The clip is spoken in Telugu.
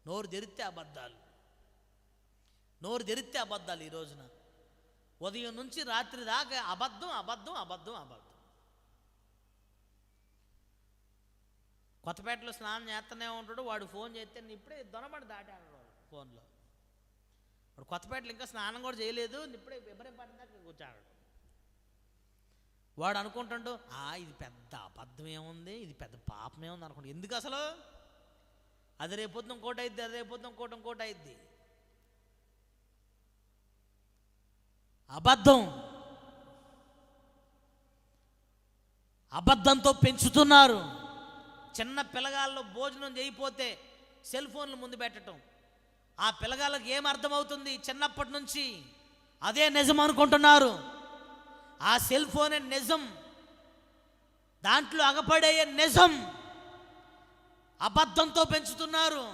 నోరు తెరిస్తే అబద్ధాలు, నోరు తెరిస్తే అబద్ధాలు. ఈ రోజున ఉదయం నుంచి రాత్రి దాకా అబద్ధం అబద్ధం అబద్ధం అబద్ధం. కొత్తపేటలో స్నానం చేస్తూనే ఉంటాడు, వాడు ఫోన్ చేస్తే ఇప్పుడే దొనబడి దాటాడు వాడు ఫోన్లో. వాడు కొత్తపేటలో ఇంకా స్నానం కూడా చేయలేదు, ఇప్పుడే ఇబ్బంది దాకా కూర్చాడు. వాడు అనుకుంటాడు, ఇది పెద్ద అబద్ధం ఏముంది, ఇది పెద్ద పాపం ఏముంది అనుకుంటాడు. ఎందుకు అసలు? అది రేపొద్దున ఇంకోటి అయిద్ది, అది రేపొద్దున ఇంకోటి అయిద్ది. అబద్ధం, అబద్ధంతో పెంచుతున్నారు. చిన్న పిల్లగాళ్ళు భోజనం చేయకపోతే సెల్ ఫోన్లు ముందు పెట్టడం. ఆ పిల్లగాళ్ళకి ఏం అర్థమవుతుంది? చిన్నప్పటి నుంచి అదే నిజం అనుకుంటున్నారు. ఆ సెల్ ఫోనే నిజం, దాంట్లో అగపడే నిజం అబద్ధంతో పెంచుతున్నారు.